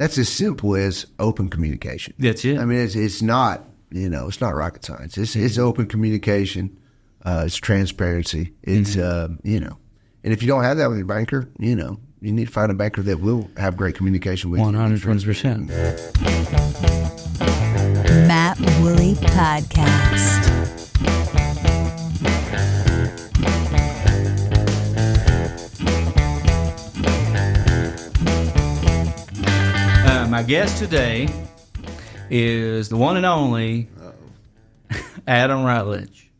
that's as simple as open communication. That's it. I mean, it's not, it's not rocket science. It's open communication. It's transparency. It's, and if you don't have that with your banker, you need to find a banker that will have great communication with 120%. Matt Woolley Podcast. My guest today is the one and only Adam Rutledge.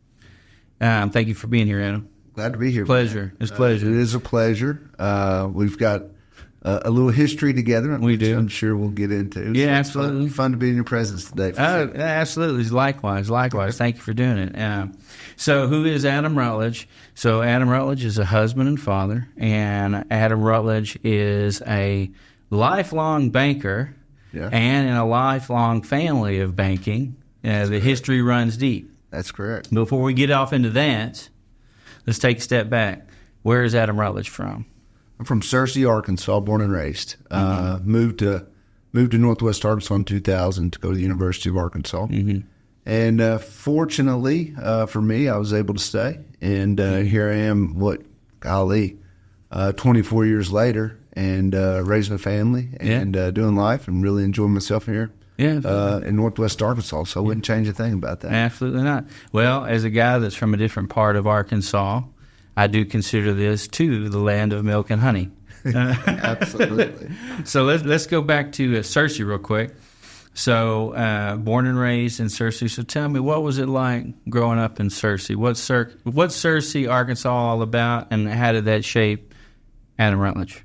Thank you for being here, Adam. Glad to be here. Pleasure. It's a pleasure. It is a pleasure. We've got a little history together. We do. I'm sure we'll get into. Yeah, absolutely. Fun to be in your presence today. Absolutely. Likewise. Thank you for doing it. So who is Adam Rutledge? So Adam Rutledge is a husband and father, and Adam Rutledge is a lifelong banker and in a lifelong family of banking. The history runs deep. That's correct. Before we get off into that, let's take a step back. Where is Adam Rutledge from? I'm from Searcy, Arkansas, born and raised. Moved to Northwest Arkansas in 2000 to go to the University of Arkansas. And fortunately for me, I was able to stay. And here I am, 24 years later, and raising a family and doing life and really enjoying myself here. In Northwest Arkansas, so I wouldn't change a thing about that. Absolutely not. Well, as a guy that's from a different part of Arkansas, I do consider this, too, the land of milk and honey. Absolutely. So let's go back to Searcy real quick. So born and raised in Searcy. So tell me, what was it like growing up in Searcy? What's Searcy, Arkansas all about, and how did that shape Adam Rutledge?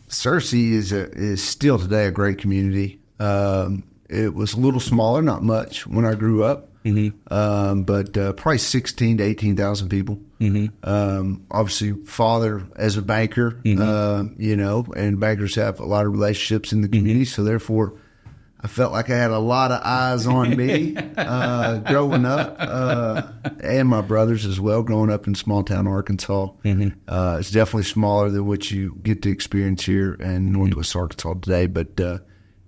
Searcy is still today a great community. It was a little smaller, not much when I grew up, but probably 16 to 18,000 people. Obviously, father as a banker, and bankers have a lot of relationships in the community, so therefore I felt like I had a lot of eyes on me growing up, and my brothers as well, growing up in small-town Arkansas. It's definitely smaller than what you get to experience here in Northwest Arkansas today, but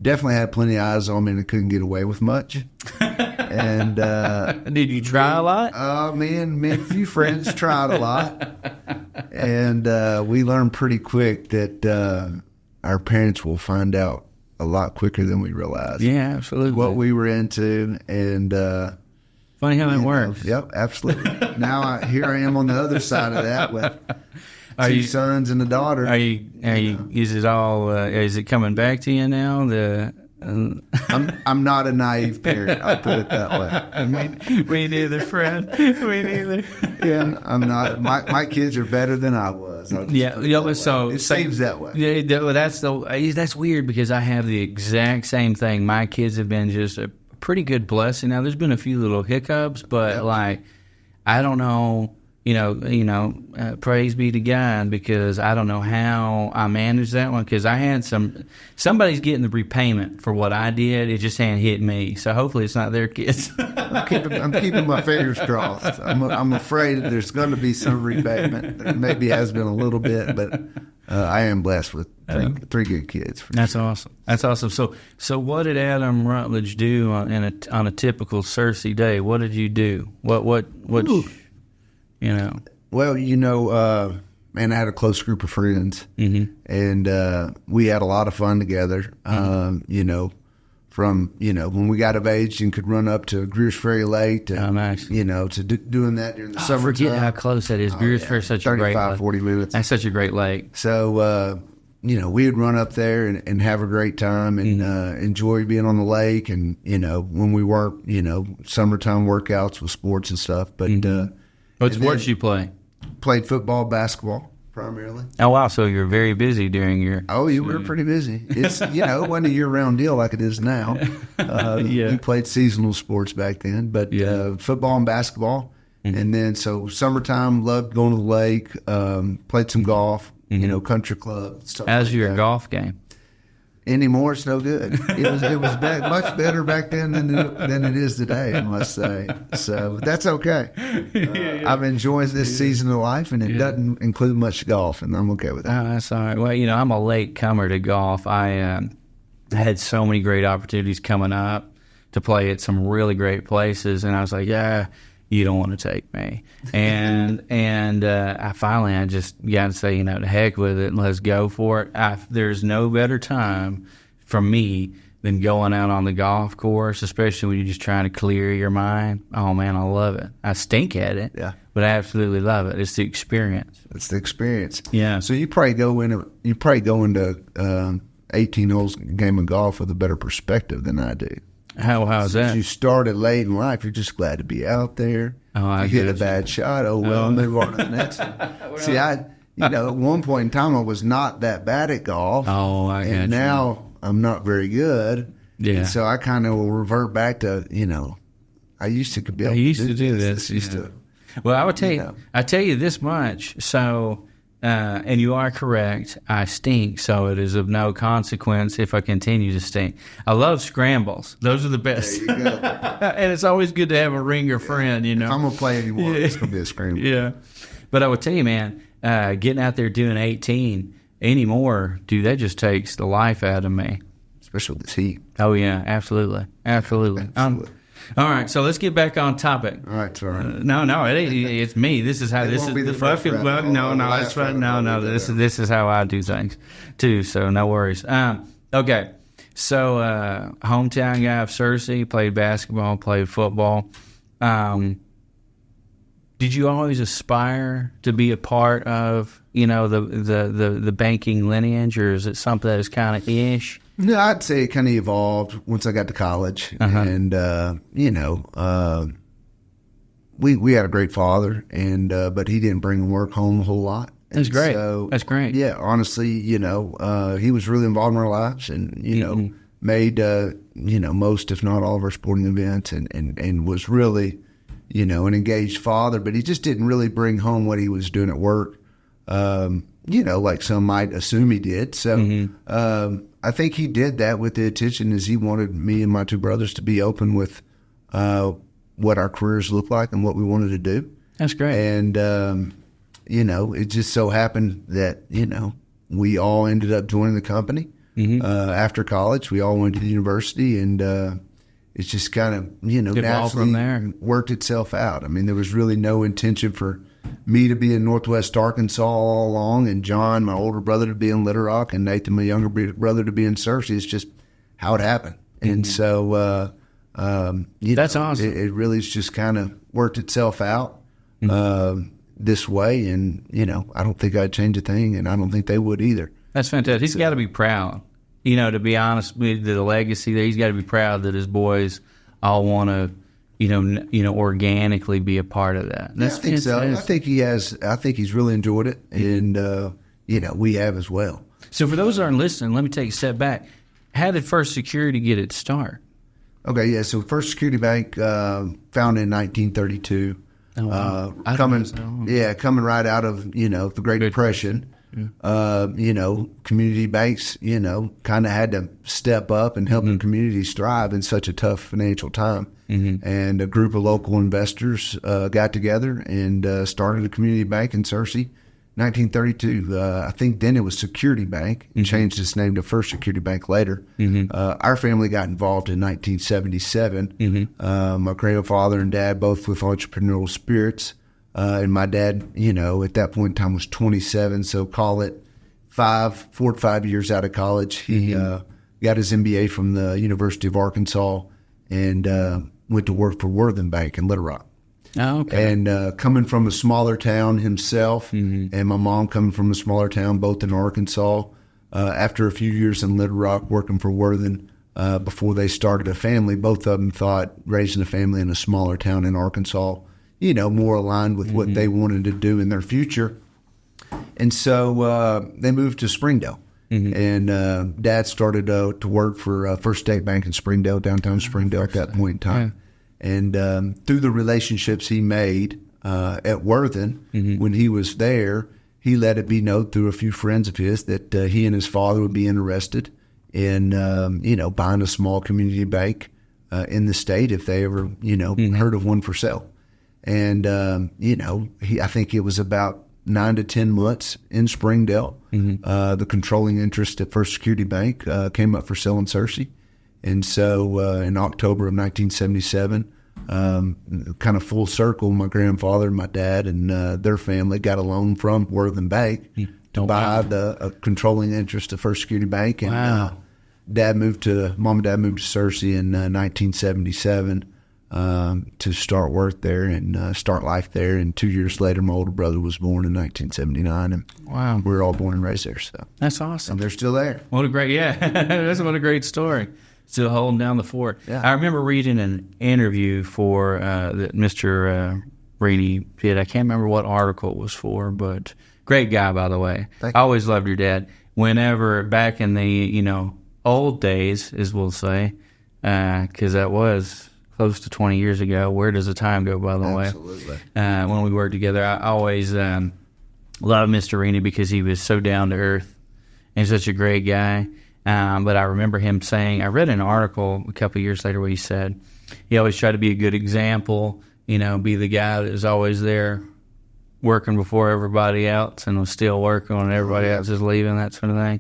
definitely had plenty of eyes on me and I couldn't get away with much. And did you try a lot? Me and a few friends tried a lot. And we learned pretty quick that our parents will find out a lot quicker than we realized. Yeah, absolutely. What we were into. And funny how that works. Yep, absolutely. Now here I am on the other side of that with two sons and a daughter. Is it all? Is it coming back to you now? I'm not a naive parent. I'll put it that way. Me neither, friend. Me neither. Yeah, I'm not. My kids are better than I was. So it seems that way. Yeah, that's weird because I have the exact same thing. My kids have been just a pretty good blessing. Now there's been a few little hiccups, but I don't know. Praise be to God, because I don't know how I managed that one, because I had somebody's getting the repayment for what I did. It just hadn't hit me. So hopefully it's not their kids. I'm keeping my fingers crossed. I'm afraid that there's going to be some repayment. There maybe has been a little bit, but I am blessed with three good kids. That's awesome. That's awesome. So what did Adam Rutledge do on a typical Searcy day? What did you do? What? Well, man, I had a close group of friends, and we had a lot of fun together. From when we got of age and could run up to Greer's Ferry Lake to nice. To doing that during the summer. Forget how close that is. Greer's Ferry is such a great 35, 40 minutes. That's such a great lake. So we would run up there and have a great time and enjoy being on the lake, and when we weren't summertime workouts with sports and stuff, but. What sports you play? Played football, basketball, primarily. Oh, wow. So you're very busy during your... Oh, you were pretty busy. It's, it wasn't a year-round deal like it is now. We played seasonal sports back then, but football and basketball. And then, so summertime, loved going to the lake, played some golf, country club, stuff. How's your golf game? Anymore, it's no good. It was much better back then than it is today, I must say. So that's okay. I've enjoyed this season of life, and it doesn't include much golf, and I'm okay with that. Oh, that's all right. Well, I'm a late comer to golf. I I had so many great opportunities coming up to play at some really great places, and I was like, yeah, you don't want to take me. And I just got to say, the heck with it, and let's go for it. There's no better time for me than going out on the golf course, especially when you're just trying to clear your mind. Oh, man, I love it. I stink at it, but I absolutely love it. It's the experience. It's the experience. Yeah. So you probably go into 18 holes game of golf with a better perspective than I do. How's that? You started late in life. You're just glad to be out there. Oh, I you hit a bad shot. Oh, well, move on to the next one. See, at one point in time, I was not that bad at golf. Oh, I got you. And now I'm not very good. Yeah. And so I kind of will revert back to, I used to be able to do this. Well, I would tell you, I tell you this much. So, and you are correct. I stink, so it is of no consequence if I continue to stink. I love scrambles. Those are the best. There you go. And it's always good to have a ringer friend, If I'm going to play anymore, it's going to be a scramble. Yeah. But I would tell you, man, getting out there doing 18 anymore, dude, that just takes the life out of me. Especially with this heat. Oh, yeah, absolutely. All right, so let's get back on topic. All right, sorry. No, it's me. This is how this is the fucking. Well, no, that's right. No, this is how I do things too. So no worries. Okay, so hometown guy of Searcy, played basketball, played football. Did you always aspire to be a part of the banking lineage, or is it something that is kind of ish? No, I'd say it kind of evolved once I got to college, and we had a great father, and but he didn't bring work home a whole lot. That's great. So, that's great. Yeah, honestly, he was really involved in our lives, and made most, if not all, of our sporting events, and was really an engaged father. But he just didn't really bring home what he was doing at work. Like some might assume he did. So I think he did that with the intention as he wanted me and my two brothers to be open with what our careers looked like and what we wanted to do. That's great. And, it just so happened that, we all ended up joining the company after college. We all went to the university, and it's just kind of, naturally from there. Worked itself out. I mean, there was really no intention for me to be in Northwest Arkansas all along, and John, my older brother, to be in Little Rock, and Nathan, my younger brother, to be in Searcy. It's just how it happened. And so, that's awesome. It really just kind of worked itself out this way. And, I don't think I'd change a thing, and I don't think they would either. That's fantastic. He's got to be proud. To be honest with the legacy there, he's got to be proud that his boys all want to, organically be a part of that. I think so. I think he has. I think he's really enjoyed it, and we have as well. So for those that aren't listening, let me take a step back. How did First Security get its start? Okay, yeah. So First Security Bank, founded in 1932. Oh, wow. Coming right out of the Great Depression. Yeah. Community banks, kind of had to step up and help the communities thrive in such a tough financial time. And a group of local investors got together and started a community bank in Searcy, 1932. I think then it was Security Bank, and changed its name to First Security Bank later. Our family got involved in 1977. My grandfather and dad, both with entrepreneurial spirits. And my dad, at that point in time was 27, so call it 4 to 5 years out of college. He got his MBA from the University of Arkansas and went to work for Worthen Bank in Little Rock. Oh, okay. And coming from a smaller town himself, and my mom coming from a smaller town, both in Arkansas, after a few years in Little Rock working for Worthen, before they started a family, both of them thought raising a family in a smaller town in Arkansas, more aligned with what they wanted to do in their future. And so they moved to Springdale. And Dad started to work for First State Bank in Springdale, downtown Springdale at that point in time. Yeah. And through the relationships he made at Worthen, when he was there, he let it be known through a few friends of his that he and his father would be interested in, buying a small community bank in the state if they ever, heard of one for sale. And, I think it was about 9 to 10 months in Springdale. The controlling interest at First Security Bank came up for sale in Searcy. And so in October of 1977, kind of full circle, my grandfather, my dad, and their family got a loan from Worthing Bank to buy the controlling interest of First Security Bank. And mom and dad moved to Searcy in 1977 to start work there and start life there. And 2 years later, my older brother was born in 1979, and we were all born and raised there. So that's awesome. And they're still there. What a great, what a great story. Still holding down the fort. Yeah. I remember reading an interview for that Mr. Reedy did. I can't remember what article it was for, but great guy, by the way. I always loved your dad. Whenever back in the old days, as we'll say, because that was close to 20 years ago. Where does the time go, by the way? Absolutely. When we worked together, I always loved Mr. Reedy because he was so down to earth and such a great guy. But I remember him saying, I read an article a couple of years later where he said he always tried to be a good example, be the guy that was always there working before everybody else and was still working when everybody else is leaving, that sort of thing.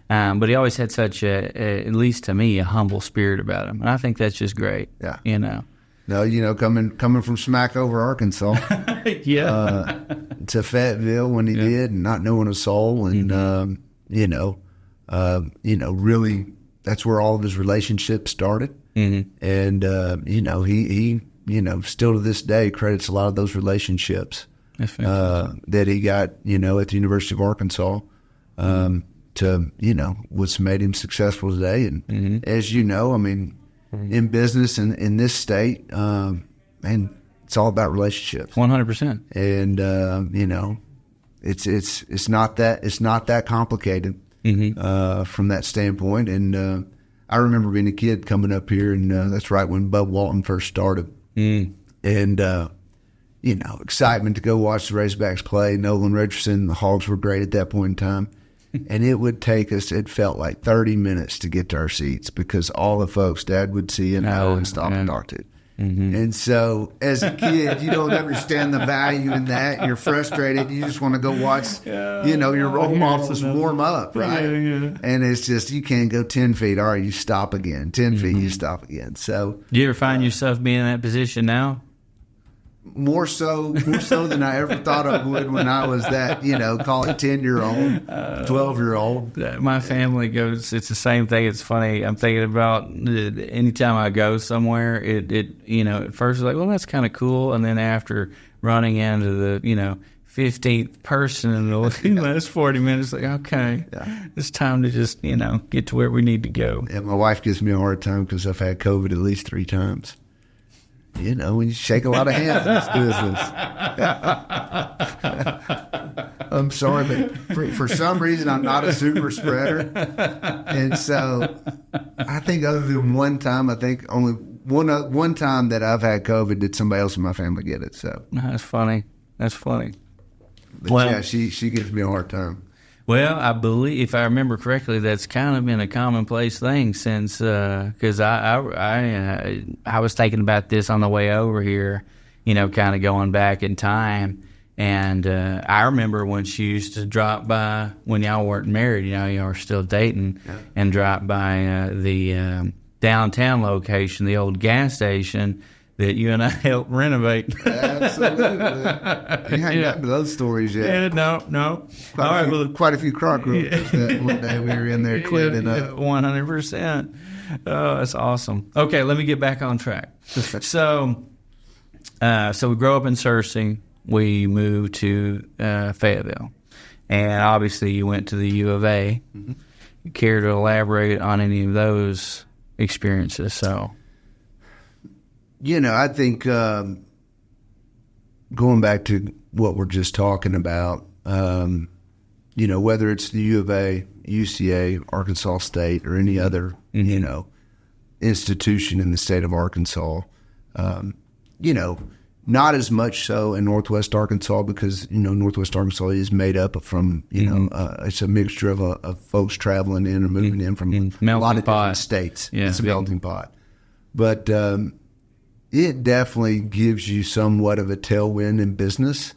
But he always had such at least to me, a humble spirit about him. And I think that's just great. Yeah. No, coming from smack over Arkansas. To Fayetteville when he did, and not knowing a soul, and really, that's where all of his relationships started. And he still to this day credits a lot of those relationships that he got, at the University of Arkansas, to what's made him successful today. And as you know, in business and in this state, it's all about relationships. 100%. And it's not that complicated. From that standpoint. And I remember being a kid coming up here, and that's right when Bub Walton first started. And, excitement to go watch the Razorbacks play. Nolan Richardson, the Hogs were great at that point in time. And it would take us, it felt like 30 minutes to get to our seats because all the folks Dad would see and stop and talk to. And so as a kid, you don't understand the value in that. You're frustrated. You just want to go watch, your role models warm up, right? And it's just, you can't go 10 feet. All right, you stop again. 10 feet, you stop again. So do you ever find yourself being in that position now? More so than I ever thought I would when I was that, call it 10-year-old, 12-year-old. My family goes, it's the same thing. It's funny. I'm thinking about anytime I go somewhere, it at first it's like, well, that's kind of cool. And then after running into the, 15th person in the last 40 minutes, like, okay, it's time to just, get to where we need to go. And my wife gives me a hard time because I've had COVID at least 3 times. When you shake a lot of hands in this business. I'm sorry, but for some reason, I'm not a super spreader. And so I think other than one time, only one time that I've had COVID did somebody else in my family get it. So that's funny. But she gives me a hard time. Well, I believe, if I remember correctly, that's kind of been a commonplace thing since, because I was thinking about this on the way over here, kind of going back in time. And I remember when she used to drop by, when y'all weren't married, y'all were still dating, and drop by the downtown location, the old gas station that you and I helped renovate. Absolutely. You haven't gotten to those stories yet. Yeah, no. Quite a few crock roaches that one day we were in there cleaning up. 100%. Oh, that's awesome. Okay, let me get back on track. So we grow up in Searcy. We moved to Fayetteville. And obviously you went to the U of A. You care to elaborate on any of those experiences? So... I think going back to what we're just talking about, whether it's the U of A, UCA, Arkansas State, or any other, institution in the state of Arkansas, not as much so in Northwest Arkansas because, Northwest Arkansas is made up from, it's a mixture of folks traveling in or moving in from a lot of different states. Yeah. It's a melting pot. But it definitely gives you somewhat of a tailwind in business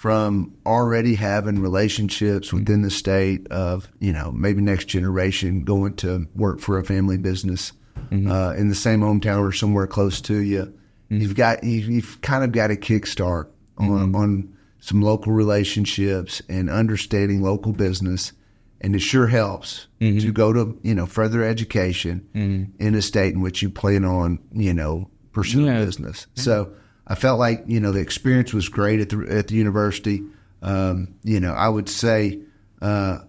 from already having relationships within the state of, maybe next generation going to work for a family business in the same hometown or somewhere close to you. You've kind of got a kickstart on some local relationships and understanding local business. And it sure helps to go to, further education in a state in which you plan on, pursuing business. So I felt like, the experience was great at the university. I would say, I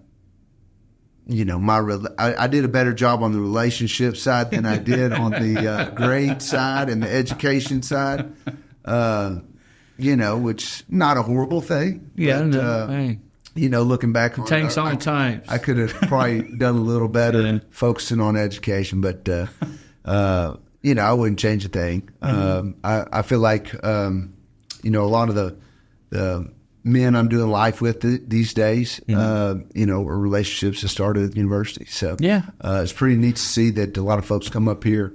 did a better job on the relationship side than I did on the grade side and the education side, which not a horrible thing. Yeah, but, looking back on it takes all time. I could have probably done a little better focusing on education, but, I wouldn't change a thing. I feel like, a lot of the men I'm doing life with these days, are relationships that started at the university. So it's pretty neat to see that a lot of folks come up here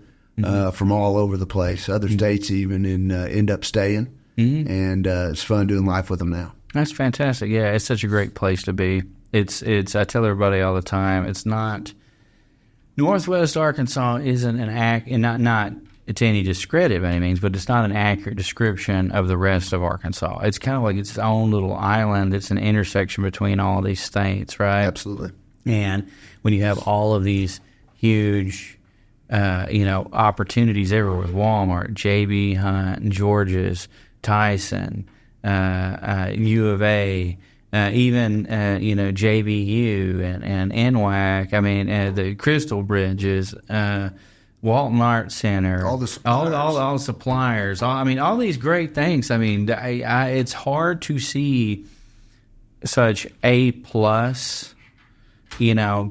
from all over the place, other states even, and end up staying. And it's fun doing life with them now. That's fantastic. Yeah, it's such a great place to be. It's. I tell everybody all the time. It's not. Northwest Arkansas isn't and not to any discredit by any means, but it's not an accurate description of the rest of Arkansas. It's kind of like its own little island. It's an intersection between all these states, right? Absolutely. And when you have all of these huge, opportunities everywhere with Walmart, J.B. Hunt, George's, Tyson, U of A, even JBU and NWAC. I mean, the Crystal Bridges, Walton Art Center, all the suppliers. all the suppliers. All these great things. I mean, it's hard to see such A+,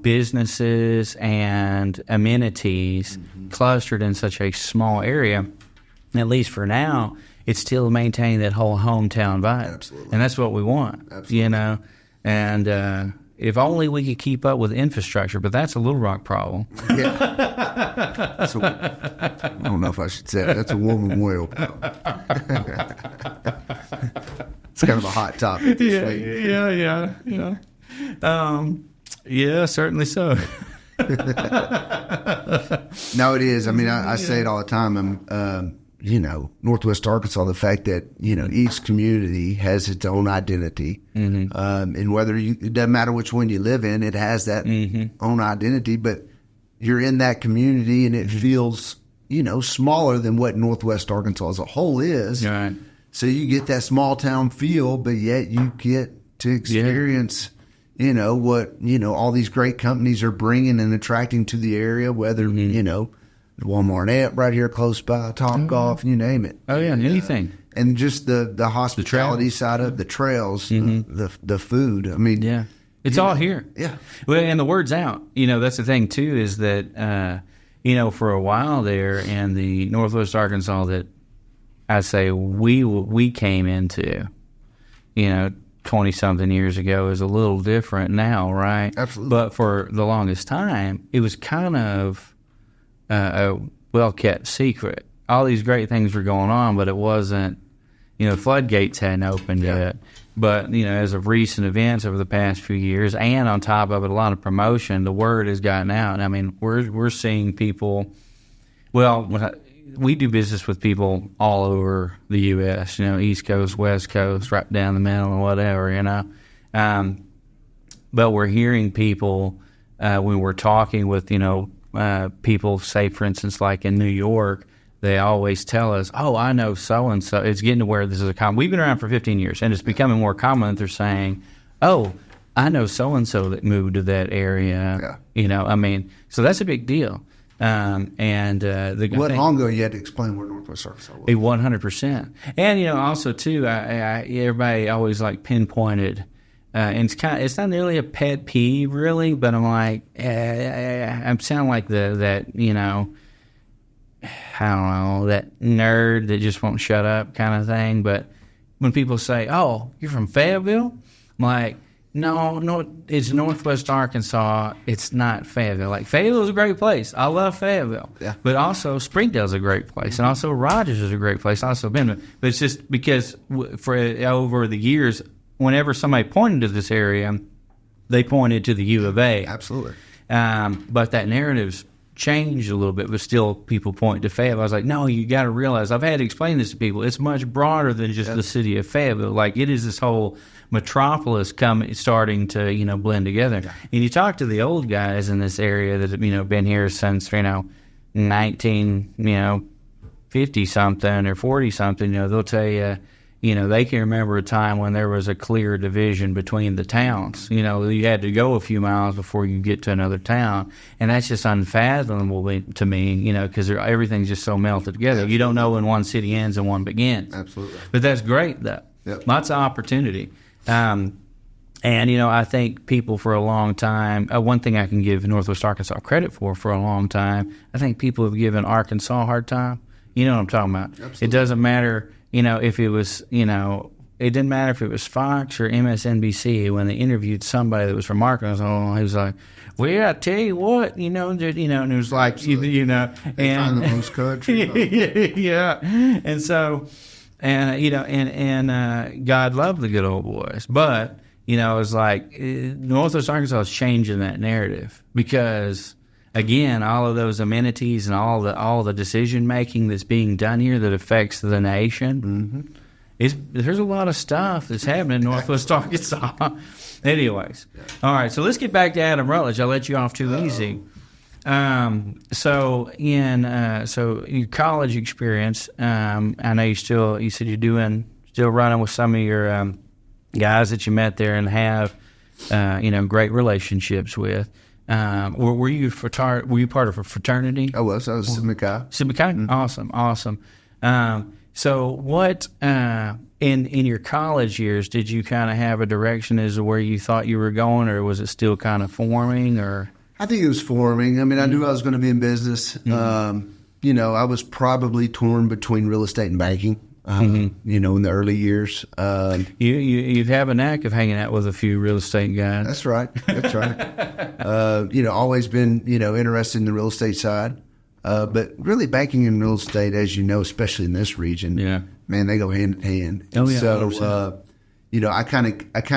businesses and amenities clustered in such a small area. At least for now, it's still maintaining that whole hometown vibe. Absolutely. And that's what we want. Absolutely. And if only we could keep up with infrastructure, but that's a Little Rock problem. Yeah. I don't know if I should say it. That's a woman whale problem. It's kind of a hot topic this week. Yeah, certainly so. No, it is. I mean, I say it all the time. Northwest Arkansas, the fact that, each community has its own identity. And whether it doesn't matter which one you live in, it has that own identity, but you're in that community and it feels, smaller than what Northwest Arkansas as a whole is. Right. So you get that small town feel, but yet you get to experience, what, all these great companies are bringing and attracting to the area, whether, the Walmart app right here close by, Topgolf, you name it. Oh, yeah, anything. And just the hospitality side of the trails, the food. I mean, yeah, it's all here. Yeah. Well, and the word's out. That's the thing, too, is that, for a while there in the Northwest Arkansas that I say we came into, 20-something years ago is a little different now, right? Absolutely. But for the longest time, it was kind of a well-kept secret. All these great things were going on, but it wasn't, floodgates hadn't opened yet. But, as of recent events over the past few years, and on top of it, a lot of promotion, the word has gotten out. I mean, we're seeing people, we do business with people all over the U.S., East Coast, West Coast, right down the middle and whatever, But we're hearing people, when we're talking with, people, say, for instance, like in New York, they always tell us, oh, I know so-and-so. It's getting to where this is a common. We've been around for 15 years, and it's becoming more common that they're saying, oh, I know so-and-so that moved to that area. Yeah. So that's a big deal. Long ago you had to explain where Northwest Arkansas was? 100%. And, also, too, everybody always, pinpointed and it's not nearly a pet peeve, really, but I'm like, I'm sounding like that I don't know, that nerd that just won't shut up kind of thing. But when people say, oh, you're from Fayetteville? I'm like, no, it's Northwest Arkansas. It's not Fayetteville. Fayetteville's a great place. I love Fayetteville. Yeah. But also Springdale's a great place. And also Rogers is a great place. Also been. But it's just because for over the years, whenever somebody pointed to this area, they pointed to the U of A. Absolutely. But that narrative's changed a little bit, but still people point to Fayetteville. I was like, no, you got to realize, I've had to explain this to people, it's much broader than just the city of Fayetteville. Like, it is this whole metropolis starting to, you know, blend together. Yeah. And you talk to the old guys in this area that have, you know, been here since, you know, 50-something or 40-something, you know, they'll tell you, you know, they can remember a time when there was a clear division between the towns. You know, you had to go a few miles before you get to another town. And that's just unfathomable to me, you know, because everything's just so melted together. Absolutely. You don't know when one city ends and one begins. Absolutely. But that's great, though. Yep. Lots of opportunity. And, you know, I think people for a long time, one thing I can give Northwest Arkansas credit for a long time, I think people have given Arkansas a hard time. You know what I'm talking about. Absolutely. It doesn't matter, you know, if it was, you know, it didn't matter if it was Fox or MSNBC when they interviewed somebody that was from Arkansas. He was like, well, I tell you what, you know, and it was like, you know. They find the most country. Yeah. And so, and, you know, and God loved the good old boys. But, you know, it was like Northwest Arkansas is changing that narrative because, again, all of those amenities and all the decision making that's being done here that affects the nation, there's a lot of stuff that's happening in Northwest Arkansas. Anyways, all right. So let's get back to Adam Rutledge. I'll let you off too easy. So your college experience, I know you said you're still running with some of your guys that you met there and have you know, great relationships with. Were you part of a fraternity? I was Sigma Chi. Sigma Chi? Mm-hmm. Awesome. So what in your college years did you kind of have a direction as to where you thought you were going, or was it still kind of forming? Or I think it was forming. I mean, I knew I was going to be in business. Mm-hmm. You know, I was probably torn between real estate and banking. You know, in the early years. You have a knack of hanging out with a few real estate guys. That's right. You know, always been, you know, interested in the real estate side. But really banking and real estate, as you know, especially in this region, man, they go hand in hand. Oh, yeah. So, you know, I kind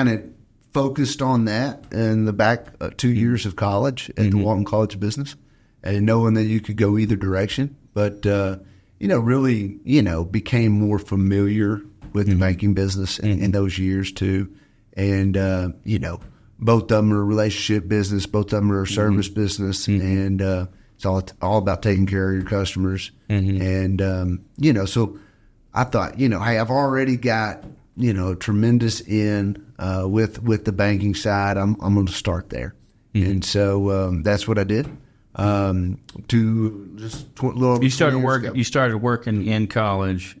of focused on that in the back 2 years of college at the Walton College of Business, and knowing that you could go either direction. But, you know, really, you know, became more familiar with the banking business in those years too. And, you know, both of them are relationship business, both of them are service business. And it's all about taking care of your customers. And, you know, so I thought, you know, hey, I've already got, you know, tremendous with the banking side. I'm going to start there. And so that's what I did. You started working in college,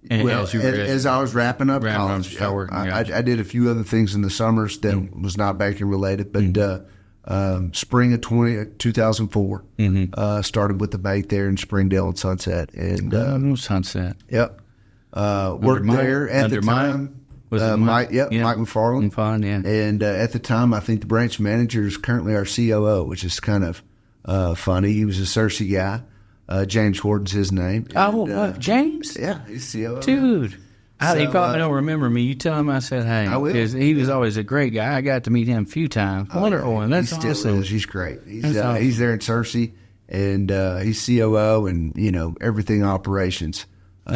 and well, as I was wrapping up college. I did a few other things in the summers that was not banking related, but spring of 2004, started with the bank there in Springdale and Sunset, and Sunset. Yep, worked there at the time. Mike McFarland. And at the time, I think the branch manager is currently our COO, which is kind of funny. He was a Cersei guy. James Horton's his name. James? Yeah, he's COO. Dude. He probably don't remember me. You tell him I said, hey. I will. He was always a great guy. I got to meet him a few times. Wonderful. And that's awesome. Still is. He's great. He's there in Cersei, and he's COO and, you know, everything operations.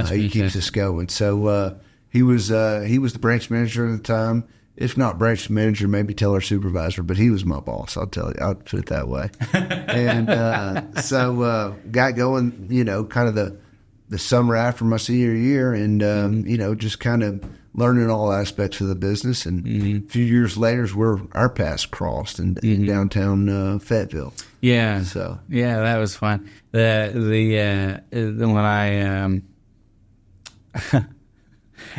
He keeps us going. So he was the branch manager at the time. If not branch manager, maybe teller supervisor, but he was my boss. I'll put it that way. And so got going, you know, kind of the summer after my senior year, and you know, just kind of learning all aspects of the business. And a few years later is where our paths crossed in downtown Fayetteville. Yeah. So that was fun. When I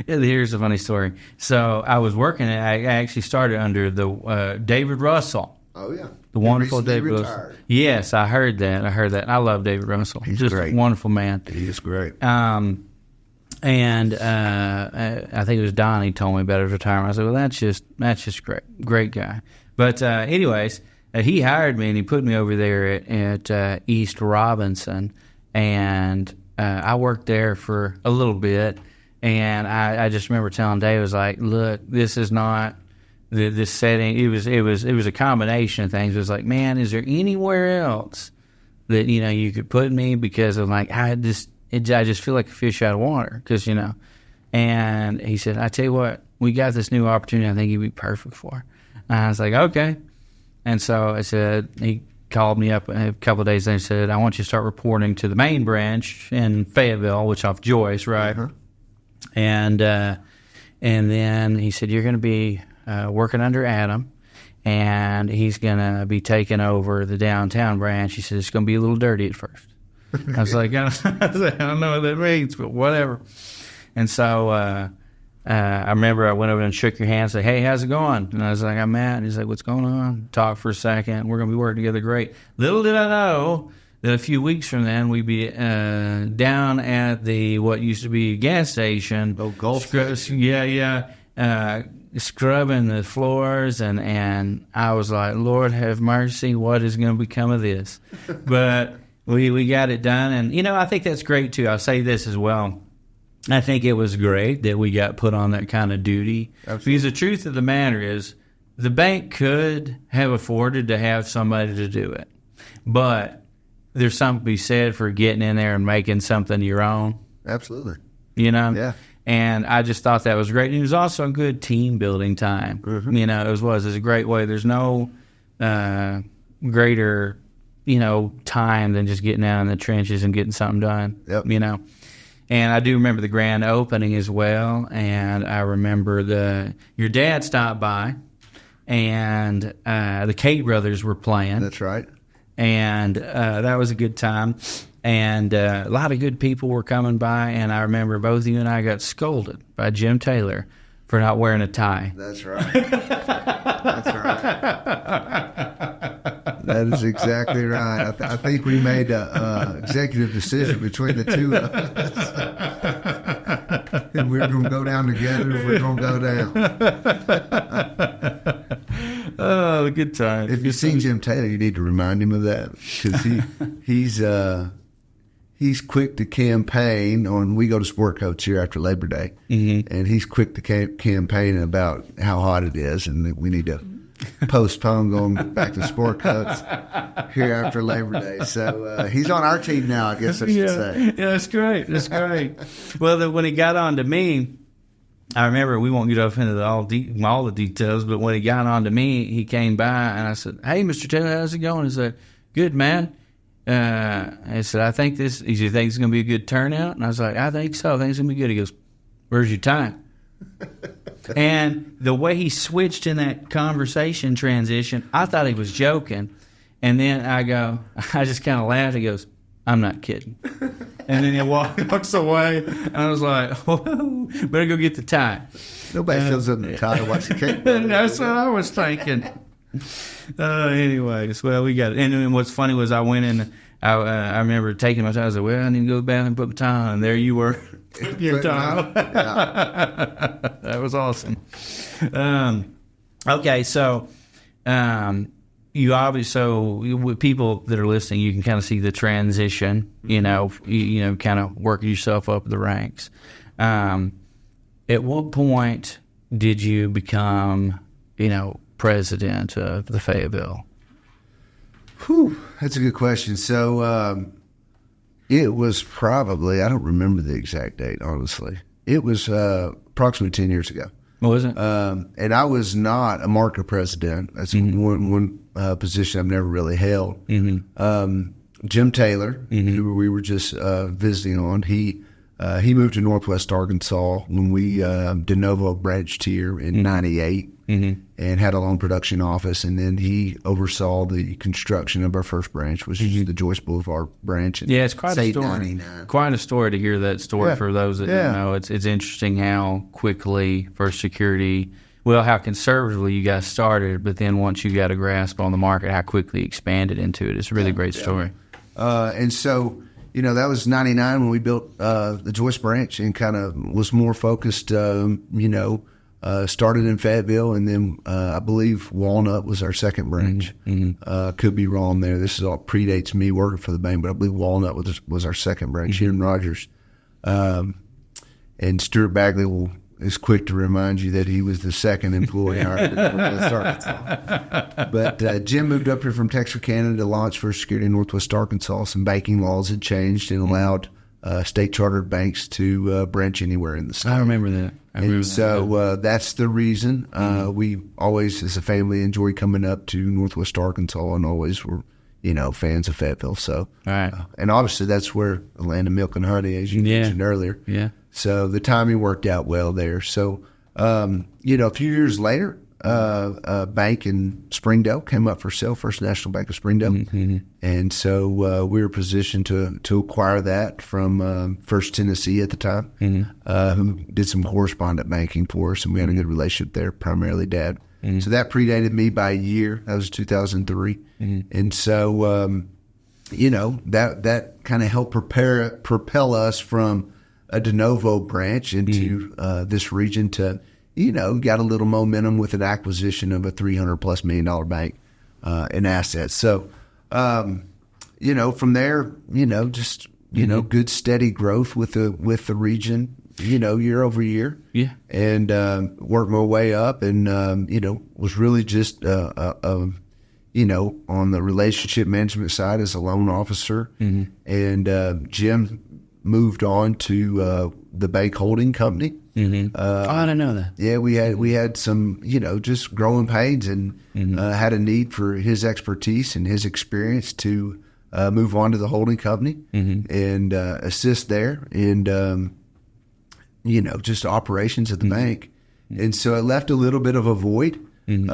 here's a funny story. So I was working. I actually started under the David Russell. Oh yeah, the wonderful David Russell. Yes, I heard that. I love David Russell. He's just great. A wonderful man. He is great. And I think it was Donnie told me about his retirement. I said, well, that's just great guy. But anyways, he hired me and he put me over there at East Robinson, and I worked there for a little bit. And I just remember telling Dave, I was like, look, this is not this setting. It was a combination of things. It was like, man, is there anywhere else that, you know, you could put me? Because I'm like, I just feel like a fish out of water, because, you know. And he said, I tell you what, we got this new opportunity I think you'd be perfect for. And I was like, okay. And so I said, he called me up a couple of days later and said, I want you to start reporting to the main branch in Fayetteville, which off Joyce, right? Uh-huh. And then he said, you're going to be working under Adam, and he's going to be taking over the downtown branch. He said, it's going to be a little dirty at first. I was like, I don't know what that means, but whatever. And so I remember I went over and shook your hand and said, hey, how's it going? And I was like, I'm Matt. And he's like, what's going on? Talk for a second. We're going to be working together great. Little did I know that a few weeks from then we'd be down at the what used to be a gas station. Oh, golf. Scrubbing the floors. And I was like, Lord have mercy, what is going to become of this? But we got it done. And, you know, I think that's great, too. I'll say this as well. I think it was great that we got put on that kind of duty. Absolutely. Because the truth of the matter is, the bank could have afforded to have somebody to do it. But there's something to be said for getting in there and making something your own. Absolutely. You know? Yeah. And I just thought that was great. And it was also a good team building time. Mm-hmm. You know, it was a great way. There's no greater, you know, time than just getting out in the trenches and getting something done. Yep. You know? And I do remember the grand opening as well, and I remember your dad stopped by, and the Kate brothers were playing. That's right. And that was a good time, and a lot of good people were coming by, and I remember both you and I got scolded by Jim Taylor for not wearing a tie. That's right. That's right. That is exactly right. I think we made an executive decision between the two of us. And we're going to go down together if we're going to go down. Oh, good time. If you've seen Jim Taylor, you need to remind him of that, because he's quick to campaign on. We go to Sport Coach here after Labor Day, mm-hmm. and he's quick to campaign about how hot it is and that we need to postpone going back to Sport Coach here after Labor Day. So he's on our team now, I guess I should say. Yeah, that's great. That's great. Well, when he got on to me, I remember, we won't get off into all the details, but when he got on to me, he came by and I said, hey, Mr. Taylor, how's it going? He said, good, man. I said, I think you think it's going to be a good turnout? And I was like, I think so. I think it's going to be good. He goes, where's your time? And the way he switched in that conversation transition, I thought he was joking. And then I just kind of laughed. He goes, I'm not kidding. And then he walks away. And I was like, whoa, better go get the tie. Nobody shows up in the tie to watch the cake. That's what I was thinking. Anyways, well, we got it. And what's funny was I went in, I remember taking my tie. I was like, well, I need to go back and put my tie on. And there you were. Your tie. That was awesome. Okay, so you obviously, with people that are listening, you can kind of see the transition, you know, kind of working yourself up the ranks. At what point did you become, president of the Fayetteville? Whew, that's a good question. So it was probably, I don't remember the exact date, honestly. It was approximately 10 years ago. What was it? And I was not a market president. That's one position I've never really held. Mm-hmm. Jim Taylor, mm-hmm. who we were just visiting on, he moved to Northwest Arkansas when we de novo branched here in '98, mm-hmm. and had a loan production office. And then he oversaw the construction of our first branch, which is the Joyce Boulevard branch. Yeah, it's quite a story. 99. Quite a story to hear that story for those that don't know. It's interesting how quickly First Security, how conservatively you guys started, but then once you got a grasp on the market, how quickly you expanded into it. It's a really great story. And so, that was 99 when we built the Joyce branch, and kind of was more focused, started in Fayetteville, and then I believe Walnut was our second branch. Mm-hmm. Could be wrong there. This is all predates me working for the bank, but I believe Walnut was our second branch here in Rogers. and Stuart Bagley is quick to remind you that he was the second employee hired at Northwest Arkansas. But Jim moved up here from Texarkana to launch First Security in Northwest Arkansas. Some banking laws had changed and allowed state chartered banks to branch anywhere in the state. I remember that. That's the reason. We always, as a family, enjoy coming up to Northwest Arkansas, and always were, fans of Fayetteville. So, right. And obviously that's where the land of milk and honey, as you mentioned earlier. Yeah. So the timing worked out well there. So, a few years later, a bank in Springdale came up for sale, First National Bank of Springdale. Mm-hmm. And so we were positioned to acquire that from First Tennessee at the time, who did some correspondent banking for us, and we had a good relationship there, primarily Dad. Mm-hmm. So that predated me by a year. That was 2003. Mm-hmm. And so, that kind of helped propel us from a de novo branch into this region to, got a little momentum with an acquisition of a $300+ million bank in assets. So, from there, good steady growth with the region, year over year. Yeah. And worked my way up and, was really just, on the relationship management side as a loan officer. Mm-hmm. And Jim moved on to the bank holding company. Mm-hmm. I didn't know that. Yeah, we had some, just growing pains, and had a need for his expertise and his experience to move on to the holding company and assist there, and just operations at the bank. And so it left a little bit of a void in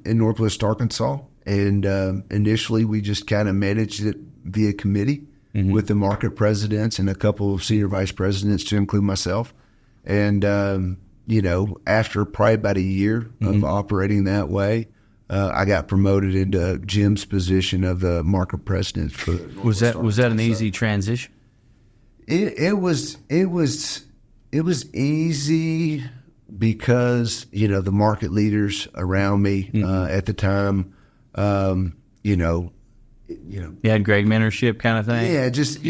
Northwest Arkansas. And initially, we just kind of managed it via committee with the market presidents and a couple of senior vice presidents, to include myself. And, after probably about a year of operating that way, I got promoted into Jim's position of the market president. Was that an easy transition? It was easy because, the market leaders around me at the time, you had great mentorship kind of thing. Yeah, just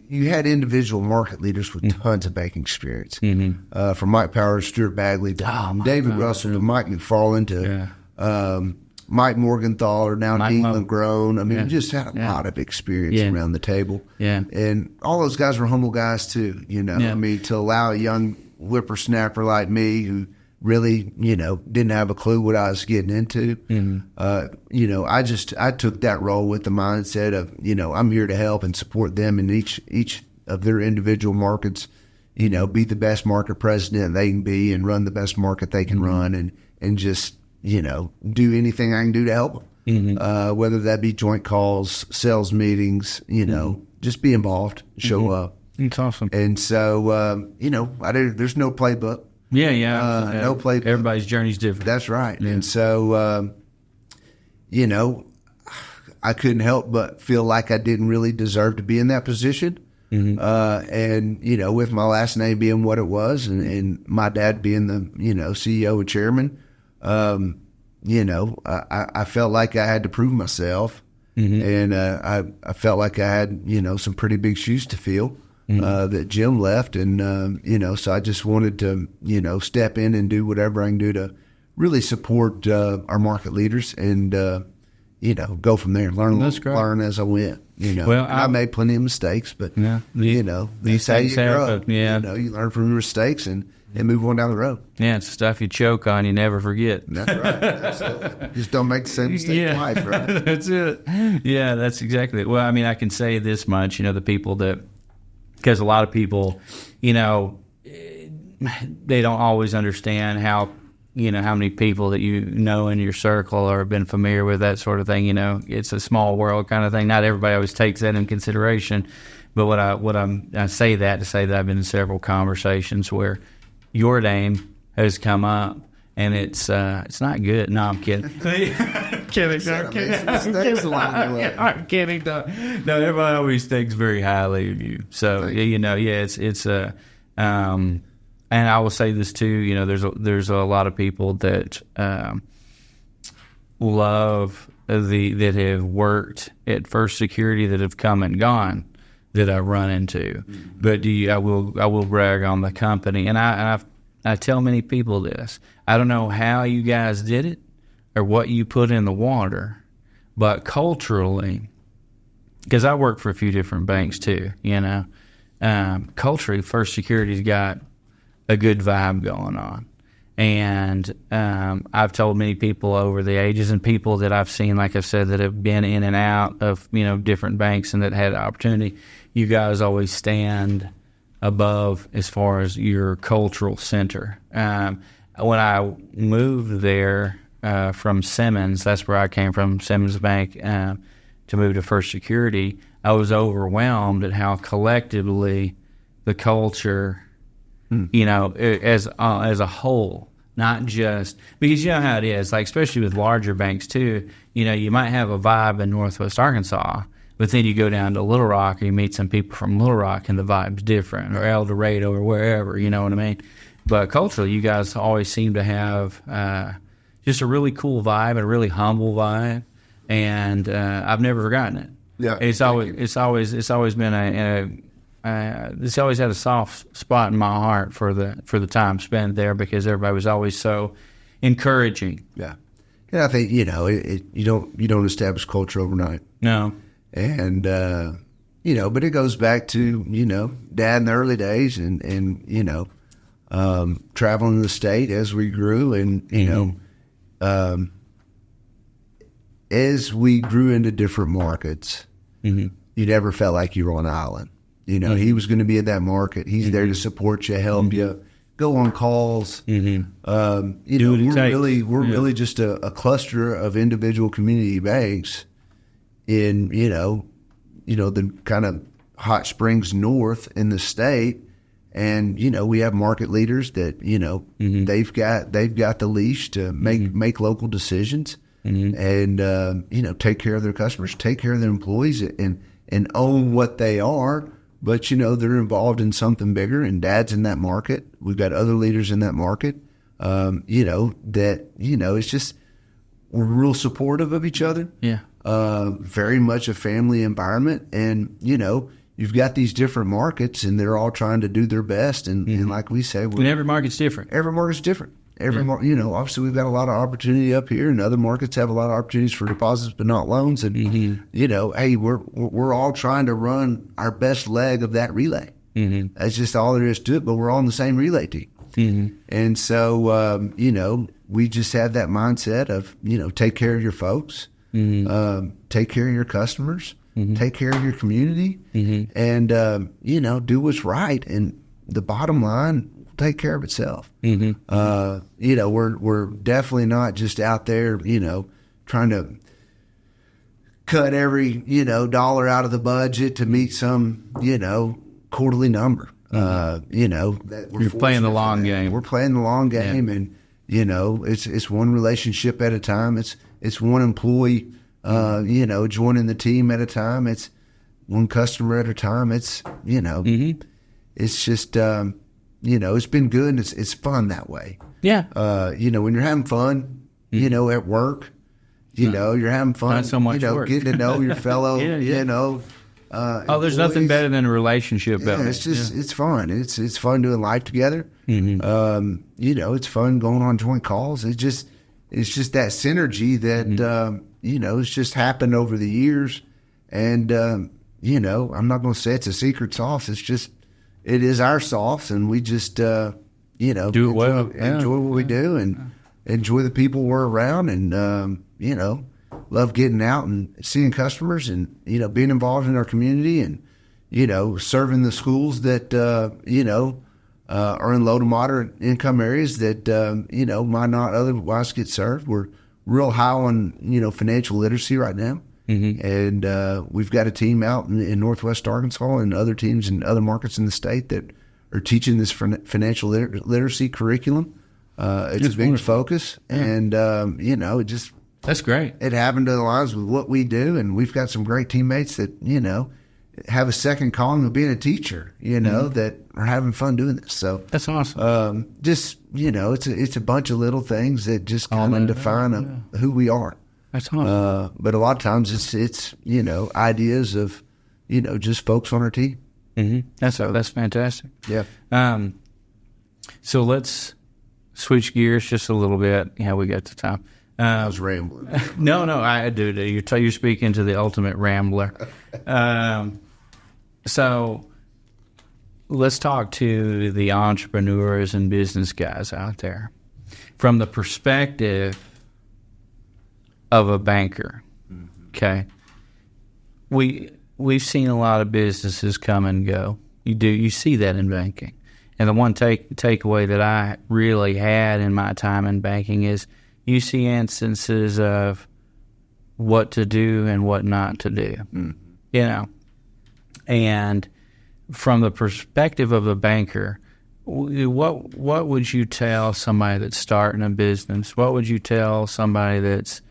you had individual market leaders with tons of banking experience, from Mike Powers, Stuart Bagley, to David Russell, to Mike McFarland, to Mike Morgenthal, or now Dean LeGrone. I mean, we just had a lot of experience around the table. Yeah, and all those guys were humble guys too. I mean, to allow a young whippersnapper like me, who really, didn't have a clue what I was getting into. I took that role with the mindset of, I'm here to help and support them in each of their individual markets, be the best market president they can be and run the best market they can run, and just, do anything I can do to help them. Whether that be joint calls, sales meetings, just be involved, show up. It's awesome. And so, there's no playbook. Yeah. No play. Everybody's journey's different. That's right. Yeah. And so, I couldn't help but feel like I didn't really deserve to be in that position. And, with my last name being what it was, and my dad being the, CEO and chairman, I felt like I had to prove myself. And I felt like I had, some pretty big shoes to fill. That Jim left, and so I just wanted to step in and do whatever I can do to really support our market leaders, and go from there. Learn as I went. Well, I made plenty of mistakes, but these how you grow. You learn from your mistakes and move on down the road. Yeah, it's stuff you choke on, you never forget. That's right. Absolutely. Just don't make the same mistake twice, right? That's it. Yeah, that's exactly it. Well, I mean, I can say this much, the people that. Because a lot of people, they don't always understand how many people that in your circle or have been familiar with that sort of thing. It's a small world kind of thing. Not everybody always takes that in consideration. But I say that to say that I've been in several conversations where your name has come up, and it's not good. No, I'm kidding. I'm kidding. No, everybody always thinks very highly of you. So it's and I will say this too. There's a lot of people that love that have worked at First Security that have come and gone. that I run into. But I will brag on the company, and I tell many people this. I don't know how you guys did it or what you put in the water, but culturally, because I work for a few different banks too, culturally, First Security's got a good vibe going on. And I've told many people over the ages, and people that I've seen, like I've said, that have been in and out of different banks and that had the opportunity, you guys always stand above as far as your cultural center. When I moved there from Simmons, that's where I came from, Simmons Bank, to move to First Security, I was overwhelmed at how collectively the culture, as a whole, not just because you know how it is, like especially with larger banks too. You might have a vibe in Northwest Arkansas, but then you go down to Little Rock and you meet some people from Little Rock and the vibe's different, or El Dorado or wherever. You know what I mean? But culturally, you guys always seem to have just a really cool vibe and a really humble vibe, and I've never forgotten it. Yeah, it's always been this always had a soft spot in my heart for the time spent there, because everybody was always so encouraging. Yeah, and I think you don't establish culture overnight. No, and but it goes back to Dad in the early days, and traveling the state as we grew, and as we grew into different markets, you never felt like you were on an island. He was going to be in that market. He's there to support you, help you, go on calls. We're really just a cluster of individual community banks in the kind of hot springs north in the state, and we have market leaders that they've got the leash to make local decisions, and take care of their customers, take care of their employees, and own what they are. But, they're involved in something bigger, and Dad's in that market. We've got other leaders in that market, it's just, we're real supportive of each other. Yeah. Very much a family environment. And, you've got these different markets, and they're all trying to do their best. And like we say, and every market's different. Every market's different. Obviously we've got a lot of opportunity up here, and other markets have a lot of opportunities for deposits, but not loans. And hey, we're all trying to run our best leg of that relay. That's just all there is to it. But we're all on the same relay team, and so we just have that mindset of take care of your folks, take care of your customers, take care of your community, and do what's right. And the bottom line take care of itself. We're definitely not just out there, trying to cut every, dollar out of the budget to meet some, quarterly number. You're playing the long game. We're playing the long game, and it's one relationship at a time. It's one employee, joining the team at a time. It's one customer at a time. It's it's just. It's been good, and it's fun that way. Yeah. When you're having fun, at work, you're having fun. Not so much work. Getting to know your fellow, there's nothing better than a relationship. It's just, it's fun. It's fun doing life together. It's fun going on joint calls. It's just that synergy that, it's just happened over the years. And, I'm not going to say it's a secret sauce. It's just, it is our sauce, and we just, do it well. Enjoy what we do, and enjoy the people we're around, and, love getting out and seeing customers, and, being involved in our community, and, serving the schools that, are in low to moderate income areas that, might not otherwise get served. We're real high on, financial literacy right now. And we've got a team out in Northwest Arkansas and other teams in other markets in the state that are teaching this financial literacy curriculum. It's a big focus, and it just that's great. It happened to aligns with what we do, and we've got some great teammates that have a second calling of being a teacher. That are having fun doing this. So that's awesome. It's a bunch of little things that just kind of define who we are. That's awesome. But a lot of times it's ideas of just folks on our team. Mm-hmm. That's fantastic. Yeah. So let's switch gears just a little bit. Yeah, we got the time. I was rambling. No, I do. You're speaking to the ultimate rambler. So let's talk to the entrepreneurs and business guys out there from the perspective of a banker. Mm-hmm. Okay, we've seen a lot of businesses come and go. You see that in banking, and the one takeaway that I really had in my time in banking is you see instances of what to do and what not to do. Mm-hmm. And from the perspective of a banker, what would you tell somebody that's starting a business? What would you tell somebody that's,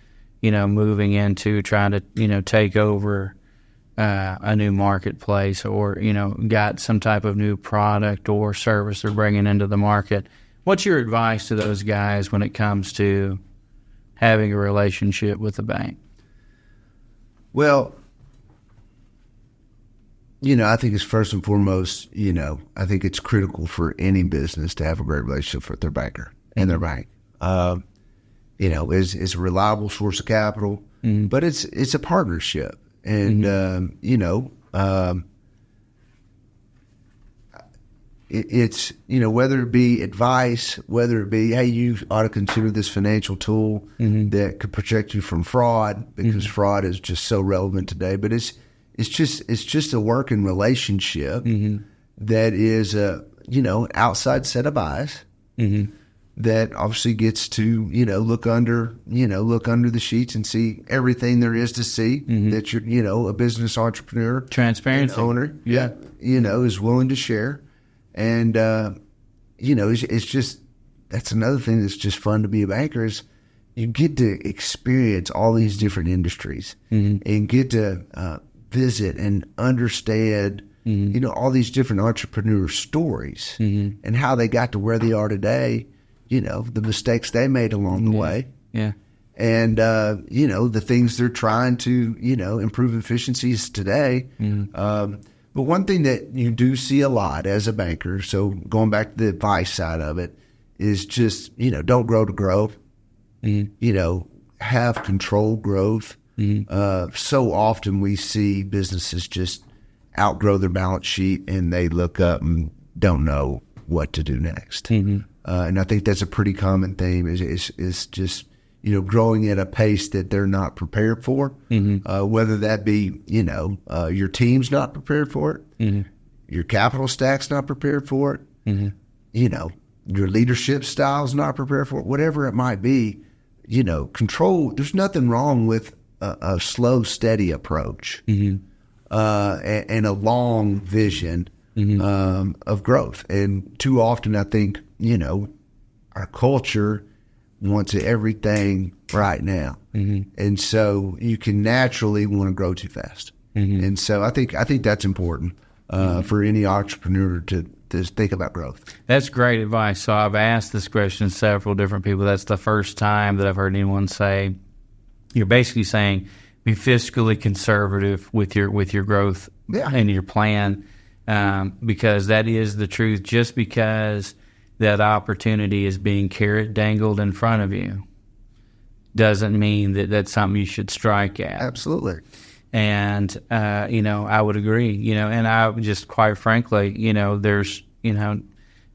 moving into trying to, take over a new marketplace or, got some type of new product or service they're bringing into the market? What's your advice to those guys when it comes to having a relationship with the bank? Well, I think it's first and foremost, I think it's critical for any business to have a great relationship with their banker and their bank. It's a reliable source of capital, mm-hmm. but it's a partnership. And, mm-hmm. It's, whether it be advice, whether it be, hey, you ought to consider this financial tool mm-hmm. that could protect you from fraud, because mm-hmm. fraud is just so relevant today. But it's just a working relationship mm-hmm. that is an outside set of eyes mm-hmm. that obviously gets to look under the sheets and see everything there is to see mm-hmm. that you're a business entrepreneur, transparency owner, is willing to share. And, it's just, that's another thing that's just fun to be a banker is you get to experience all these different industries mm-hmm. and get to visit and understand, mm-hmm. All these different entrepreneur stories mm-hmm. and how they got to where they are today, the mistakes they made along the way. Yeah. And, the things they're trying to, improve efficiencies today. Mm-hmm. But one thing that you do see a lot as a banker, so going back to the advice side of it, is just, don't grow to grow. Mm-hmm. Have controlled growth. Mm-hmm. So often we see businesses just outgrow their balance sheet and they look up and don't know what to do next. Mm-hmm. And I think that's a pretty common theme is just, growing at a pace that they're not prepared for, mm-hmm. Whether that be, your team's not prepared for it, mm-hmm. your capital stack's not prepared for it, mm-hmm. Your leadership style's not prepared for it, whatever it might be, control. There's nothing wrong with a slow, steady approach mm-hmm. And a long vision mm-hmm. Of growth. And too often, I think, our culture wants everything right now. Mm-hmm. And so you can naturally want to grow too fast. Mm-hmm. And so I think that's important for any entrepreneur to think about growth. That's great advice. So I've asked this question to several different people. That's the first time that I've heard anyone say, you're basically saying be fiscally conservative with your growth and your plan, because that is the truth. Just because that opportunity is being carrot dangled in front of you doesn't mean that that's something you should strike at. Absolutely. And, I would agree, and I just quite frankly, there's,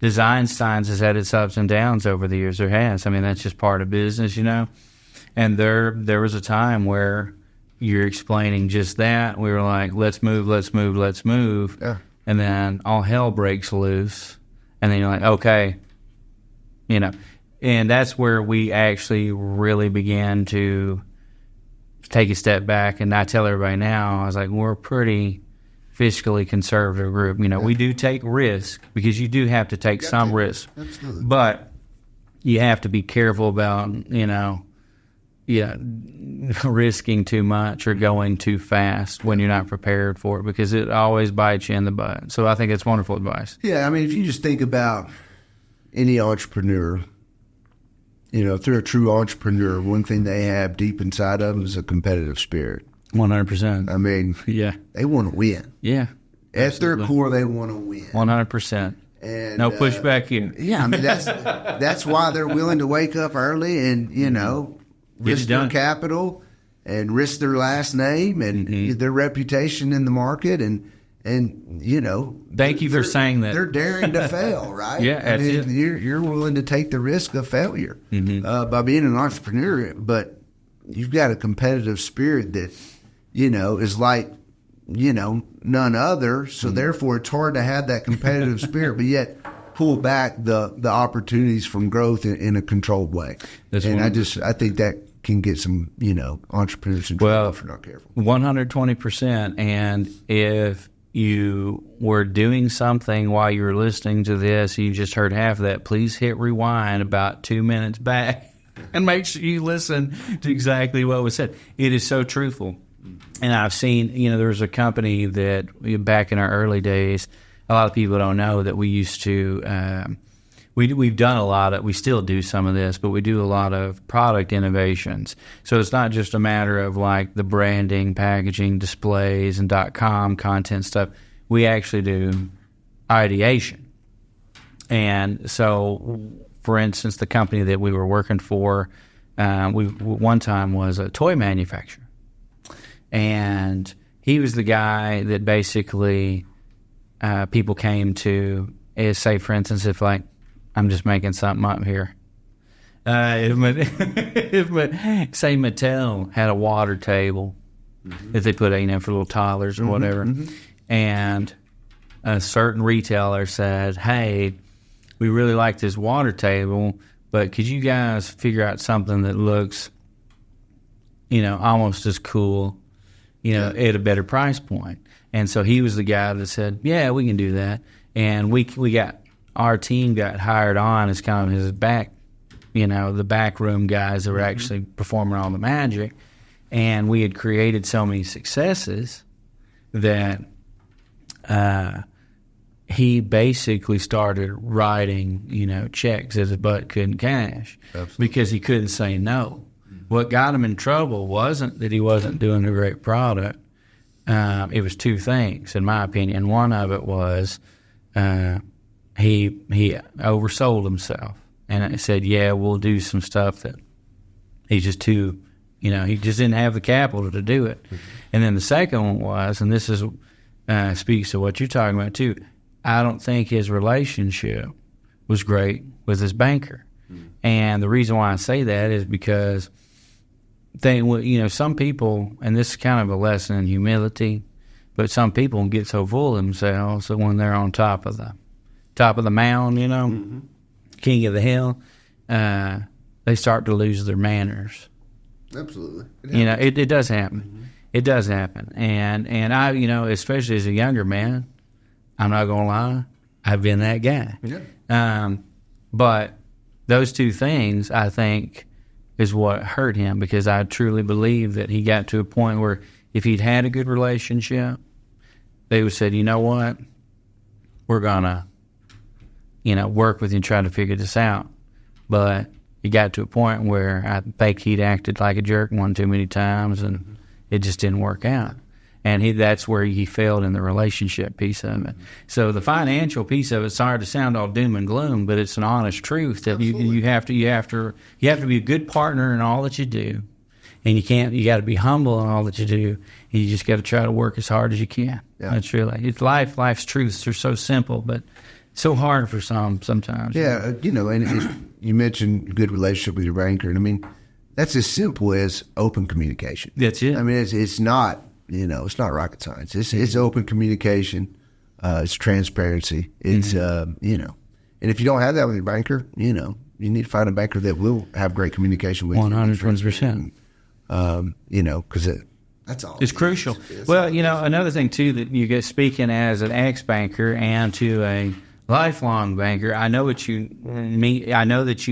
design science has had its ups and downs over the years. There has. I mean, that's just part of business, and there was a time where you're explaining just that. We were like, let's move. Yeah. And then all hell breaks loose. And then you're like, okay, and that's where we actually really began to take a step back. And I tell everybody now, I was like, we're a pretty fiscally conservative group. We do take risk because you do have to take some risk. Absolutely. But you have to be careful about, risking too much or going too fast when you're not prepared for it, because it always bites you in the butt. So I think it's wonderful advice. Yeah, I mean, if you just think about any entrepreneur, if they're a true entrepreneur, one thing they have deep inside of them is a competitive spirit. 100%. I mean, Yeah. they want to win. Yeah. At their core, they want to win. 100%. And, no pushback here. Yeah, I mean, that's why they're willing to wake up early and, risk their capital and risk their last name and their reputation in the market. And thank you for saying that. They're daring to fail, right? Yeah, that's it. You're willing to take the risk of failure by being an entrepreneur, but you've got a competitive spirit that, is like, none other. So therefore, it's hard to have that competitive spirit, but yet pull back the opportunities from growth in a controlled way. I think that can get some, entrepreneurs in trouble if you're not careful. 120%. And if you were doing something while you were listening to this, you just heard half of that, please hit rewind about 2 minutes back and make sure you listen to exactly what was said. It is so truthful. And I've seen, there was a company that back in our early days, a lot of people don't know that we used to, we've done a lot of, we still do some of this, but we do a lot of product innovations. So it's not just a matter of like the branding, packaging, displays, and .com content stuff. We actually do ideation. And so, for instance, the company that we were working for, one time was a toy manufacturer. And he was the guy that basically people came to, say, for instance, if like, I'm just making something up here. If say Mattel had a water table that they put in for little toddlers or whatever, and a certain retailer said, hey, we really like this water table, but could you guys figure out something that looks, almost as cool, at a better price point? And so he was the guy that said, yeah, we can do that. And our team got hired on as kind of his back, the back room guys that were actually performing all the magic. And we had created so many successes that he basically started writing, checks that his butt couldn't cash. Absolutely. Because he couldn't say no. What got him in trouble wasn't that he wasn't doing a great product. It was two things, in my opinion. One of it was he oversold himself. And I said, yeah, we'll do some stuff that he's just too, he just didn't have the capital to do it. And then the second one was, and this is speaks to what you're talking about too, I don't think his relationship was great with his banker. And the reason why I say that is because some people, and this is kind of a lesson in humility, but some people get so full of themselves that when they're on top of the mound, king of the hill, they start to lose their manners. Absolutely. It does happen. It does happen. And I, especially as a younger man, I'm not going to lie, I've been that guy. Yeah. But those two things, I think, is what hurt him, because I truly believe that he got to a point where if he'd had a good relationship, they would have said, you know what, we're going to, work with you and try to figure this out. But he got to a point where I think he'd acted like a jerk one too many times, and it just didn't work out. And that's where he failed in the relationship piece of it. So the financial piece of it's hard to sound all doom and gloom, but it's an honest truth that you have to be a good partner in all that you do, and you got to be humble in all that you do, and you just got to try to work as hard as you can. Yeah. That's really life's truths are so simple, but so hard for sometimes. Yeah, and you mentioned good relationship with your banker, and that's as simple as open communication. That's it. It's not. It's not rocket science. It's open communication. It's transparency. It's and if you don't have that with your banker, you need to find a banker that will have great communication with 120%. Because that's all. It's crucial. Another thing too that you get, speaking as an ex-banker and to a lifelong banker, I know what you mean. I know that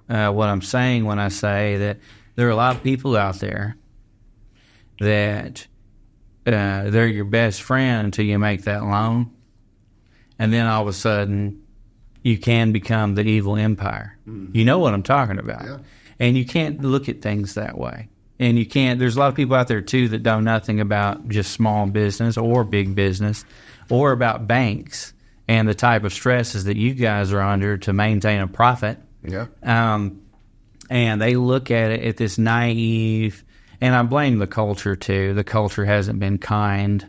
what I'm saying when I say that there are a lot of people out there that they're your best friend until you make that loan, and then all of a sudden you can become the evil empire. You know what I'm talking about. Yeah. And you can't look at things that way. And you can't, there's a lot of people out there too that know nothing about just small business or big business or about banks and the type of stresses that you guys are under to maintain a profit. Yeah. And they look at it at this naive, and I blame the culture too. The culture hasn't been kind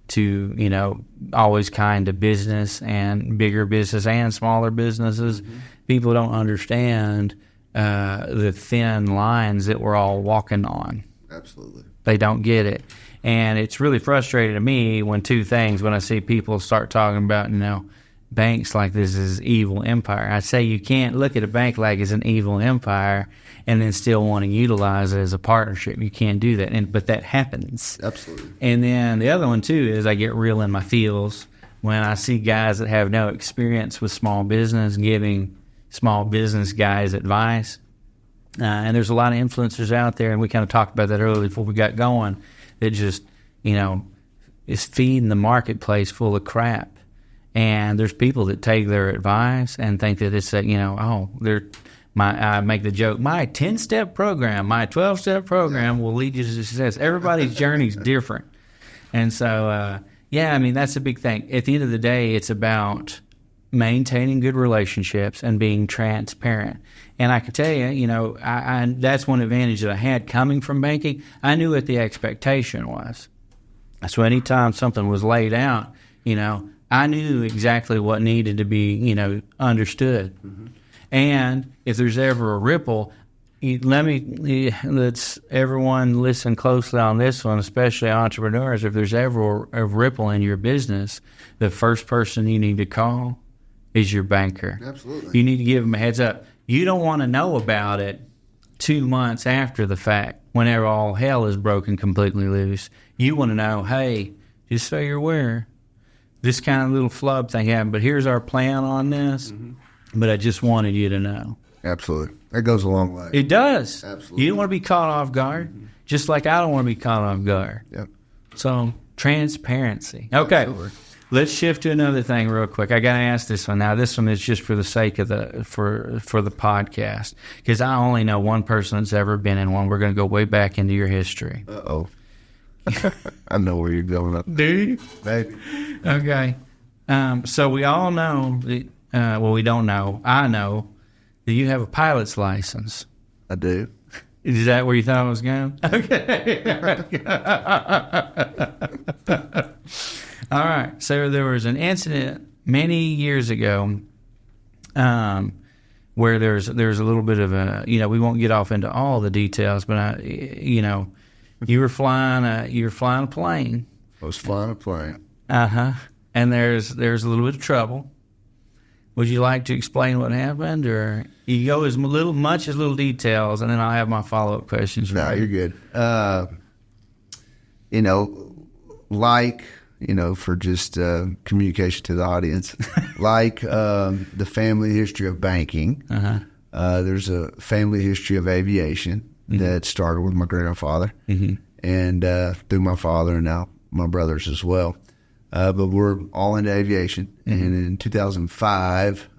to, you know, always kind to business and bigger business and smaller businesses. Mm-hmm. People don't understand the thin lines that we're all walking on. Absolutely. They don't get it. And it's really frustrating to me when I see people start talking about, you know, banks like this is evil empire. I say you can't look at a bank like it's an evil empire and then still want to utilize it as a partnership. You can't do that. But that happens. Absolutely. And then the other one too is I get real in my feels when I see guys that have no experience with small business giving small business guys advice. And there's a lot of influencers out there, and we kind of talked about that earlier before we got going, that just, you know, is feeding the marketplace full of crap. And there's people that take their advice and think that it's a, you know, I make the joke, my 10-step program, my 12-step program will lead you to success. Everybody's journey is different. And so, I mean, that's a big thing. At the end of the day, it's about maintaining good relationships and being transparent. And I can tell you, you know, I that's one advantage that I had coming from banking. I knew what the expectation was. So anytime something was laid out, you know, I knew exactly what needed to be, you know, understood. Mm-hmm. And if there's ever a ripple, let's everyone listen closely on this one, especially entrepreneurs. If there's ever a ripple in your business, the first person you need to call is your banker. Absolutely. You need to give them a heads up. You don't want to know about it 2 months after the fact, whenever all hell is broken completely loose. You want to know, hey, just so you're aware, this kind of little flub thing happened, but here's our plan on this. Mm-hmm. But I just wanted you to know. Absolutely. That goes a long way. It does. Absolutely. You don't want to be caught off guard, just like I don't want to be caught off guard. Yep. So, transparency. Okay. Absolutely. Let's shift to another thing real quick. I got to ask this one. Now, this one is just for the sake of for the podcast, because I only know one person that's ever been in one. We're going to go way back into your history. Uh-oh. I know where you're going up. Do you? Maybe. Okay. So we all know, we don't know. I know that you have a pilot's license. I do. Is that where you thought I was going? Okay. All right. So there was an incident many years ago where there's a little bit of a, you know, we won't get off into all the details, but you were flying a plane. I was flying a plane. Uh-huh. And there's a little bit of trouble. Would you like to explain what happened, or you go as little details, and then I'll have my follow-up questions. No, you're good. For just communication to the audience, the family history of banking, there's a family history of aviation that started with my grandfather, and through my father, and now my brothers as well. But we're all into aviation. And in 2005,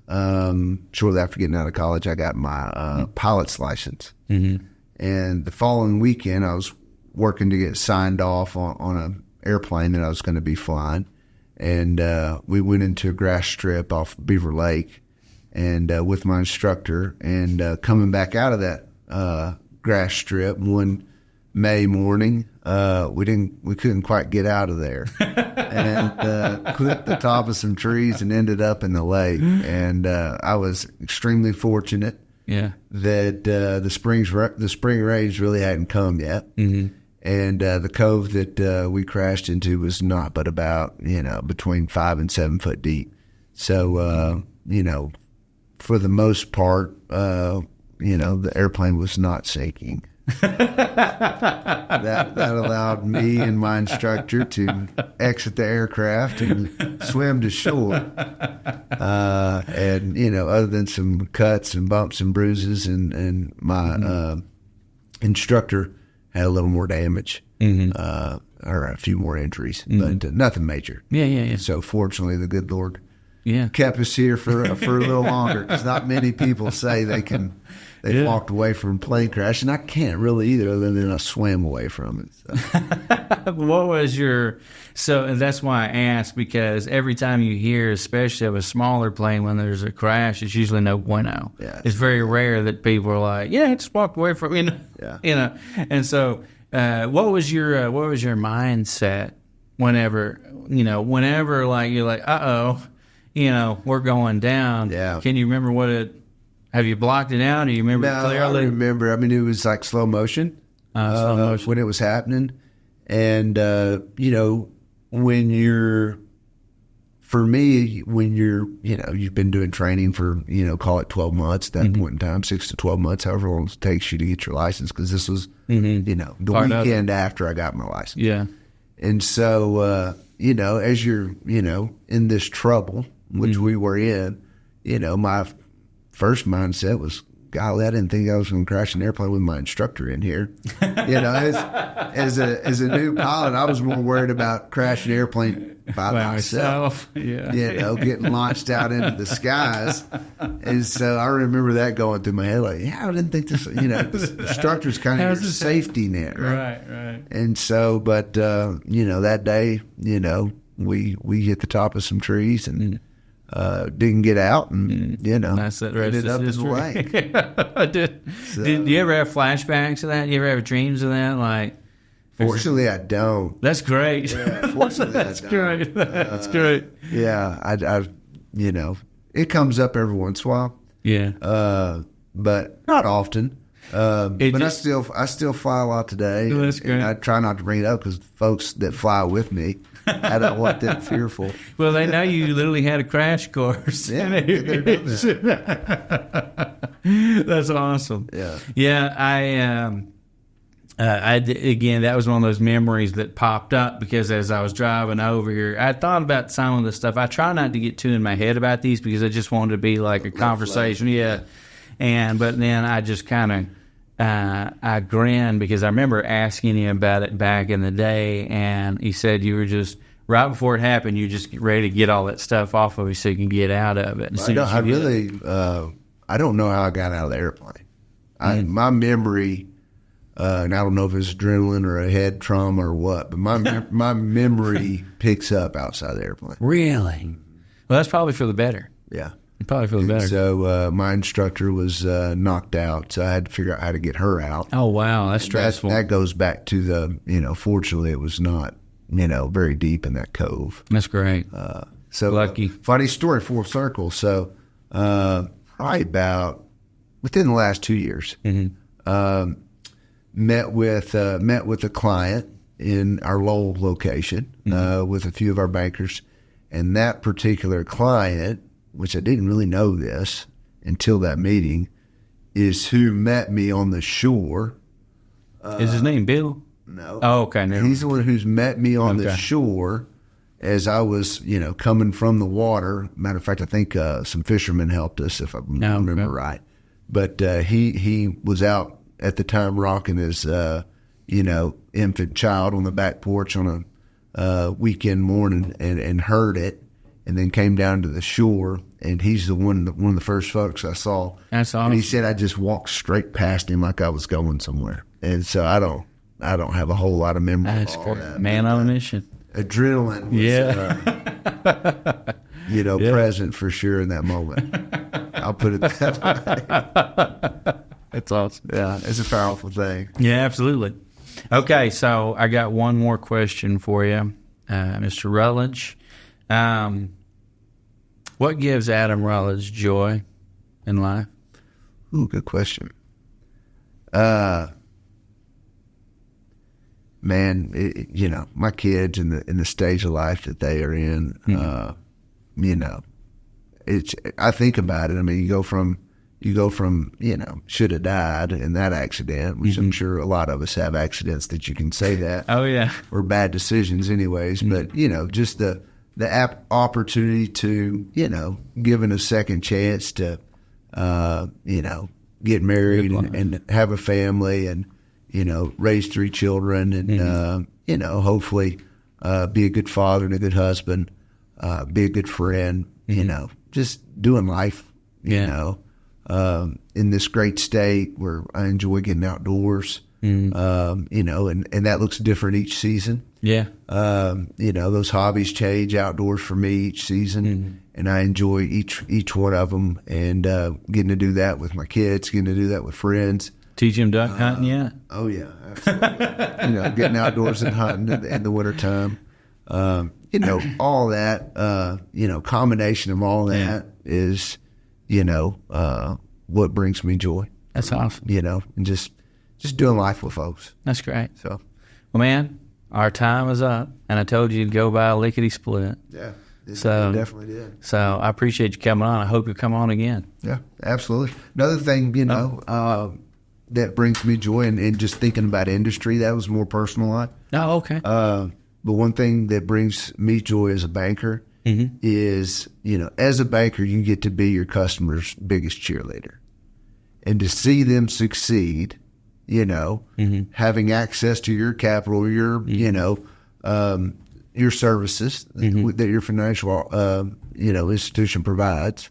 shortly after getting out of college, I got my pilot's license. And the following weekend, I was working to get signed off on an airplane that I was going to be flying. And we went into a grass strip off Beaver Lake and with my instructor. And coming back out of that grass strip one May morning, we couldn't quite get out of there, and clipped the top of some trees and ended up in the lake. And I was extremely fortunate, that the spring rains really hadn't come yet, and the cove that we crashed into was not but about between 5 and 7 foot deep. So for the most part, the airplane was not sinking. that allowed me and my instructor to exit the aircraft and swim to shore. And other than some cuts and bumps and bruises, and my instructor had a little more damage, or a few more injuries, but nothing major. Yeah. So fortunately, the good Lord kept us here for a little longer, because not many people say they can they walked away from plane crash, and I can't really either, other than I swam away from it. So. What was your and that's why I asked, because every time you hear, especially of a smaller plane, when there's a crash, it's usually no bueno. Yeah, it's very rare that people are like, I just walked away from Yeah. And so what was your mindset whenever like you're like, we're going down. Yeah. Can you remember have you blocked it out? Do you remember No, clearly? I remember. I mean, it was like slow motion. Slow motion. When it was happening. And, when you're, you've been doing training for, call it 12 months at that point in time, 6 to 12 months, however long it takes you to get your license. Because this was, the weekend after I got my license. Yeah. And so, as you're, in this trouble, which we were in, my first mindset was, golly, I didn't think I was going to crash an airplane with my instructor in here. As a new pilot, I was more worried about crashing an airplane by myself. Yeah. Getting launched out into the skies. And so I remember that going through my head, like, I didn't think this, the instructor's kind of your safety net. Right. And so, but, that day, we hit the top of some trees and didn't get out, and that's it. Ended up in the lake. Did you ever have flashbacks of that? You ever have dreams of that? Like, fortunately, I don't. That's great. Yeah, fortunately, that's great. That's great. Yeah, I it comes up every once in a while. Yeah, but not often. But I still fly a lot today. That's great. And I try not to bring it up because folks that fly with me, I don't want them fearful. Well, they know you literally had a crash course. Yeah, they're doing that. That's awesome. Yeah. Again, that was one of those memories that popped up because as I was driving over here, I thought about some of the stuff. I try not to get too in my head about these because I just wanted to be like a conversation. Yeah. But then I just kind of, I grinned because I remember asking him about it back in the day, and he said you were just, right before it happened, you just ready to get all that stuff off of you so you can get out of it. I don't know how I got out of the airplane. My memory, and I don't know if it's adrenaline or a head trauma or what, but my memory picks up outside the airplane. Really? Well, that's probably for the better. Yeah. You probably feel better. So my instructor was knocked out, so I had to figure out how to get her out. Oh, wow. That's stressful. That goes back to the, fortunately it was not, very deep in that cove. That's great. So lucky. Funny story, full circle. So probably about within the last 2 years, met with a client in our Lowell location with a few of our bankers, and that particular client, which I didn't really know this until that meeting, is who met me on the shore. Is his name Bill? No. Oh, okay. He's the one who's met me on the shore as I was, coming from the water. Matter of fact, I think some fishermen helped us, if I remember right. But he was out at the time rocking his, infant child on the back porch on a weekend morning and heard it. And then came down to the shore, and he's one of the first folks I saw. That's awesome. And he said I just walked straight past him like I was going somewhere. And so I don't have a whole lot of memory. That's of all great. that. Man on a mission. Adrenaline was, present for sure in that moment. I'll put it that way. That's awesome. Yeah, it's a powerful thing. Yeah, absolutely. Okay, so I got one more question for you, Mr. Rutledge. What gives Adam Rutledge joy in life? Ooh, good question. Man, my kids in the stage of life that they are in, I think about it. I mean, you go from, should have died in that accident, which I'm sure a lot of us have accidents that you can say that. Oh, yeah. Or bad decisions anyways. But, just the opportunity to, given a second chance to, get married and have a family and, raise 3 children and, hopefully be a good father and a good husband, be a good friend, just doing life, in this great state where I enjoy getting outdoors. You know, and that looks different each season. Yeah. You know, those hobbies change outdoors for me each season, and I enjoy each one of them. And getting to do that with my kids, getting to do that with friends. Teach them duck hunting yet? Oh yeah, absolutely. You know, getting outdoors and hunting in the wintertime. You know, all that. You know, combination of all that is, you know, what brings me joy. That's awesome. You know, and just doing life with folks. That's great. So, well, man, our time is up, and I told you to go by a lickety split. yeah, it definitely did. So I appreciate you coming on. I hope you come on again. Yeah, absolutely. Another thing, you know, that brings me joy, and just thinking about industry, that was more personal. Oh, okay. But one thing that brings me joy as a banker is, you know, as a banker, you get to be your customer's biggest cheerleader, and to see them succeed. You know, having access to your capital, your, you know, your services that your financial, you know, institution provides,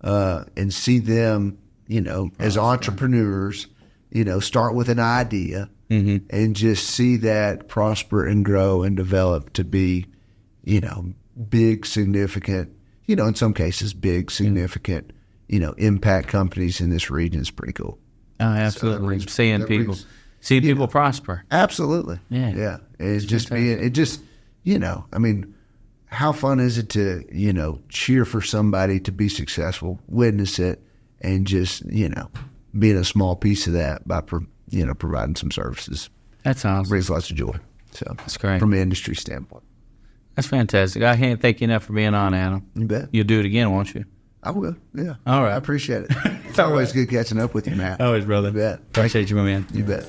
and see them, you know, as entrepreneurs, you know, start with an idea and just see that prosper and grow and develop to be, you know, big, significant, you know, in some cases, big, significant, you know, impact companies in this region is pretty cool. Oh, absolutely. Seeing people prosper. Absolutely. Yeah. It's just being, it just, you know, I mean, how fun is it to, you know, cheer for somebody to be successful, witness it, and just, you know, being a small piece of that by, you know, providing some services. That's awesome. Brings lots of joy. So that's great. From an industry standpoint. That's fantastic. I can't thank you enough for being on, Adam. You bet. You'll do it again, won't you? I will, yeah. All right. I appreciate it. It's always good catching up with you, Matt. Always, brother. You bet. Appreciate you, my man. You bet.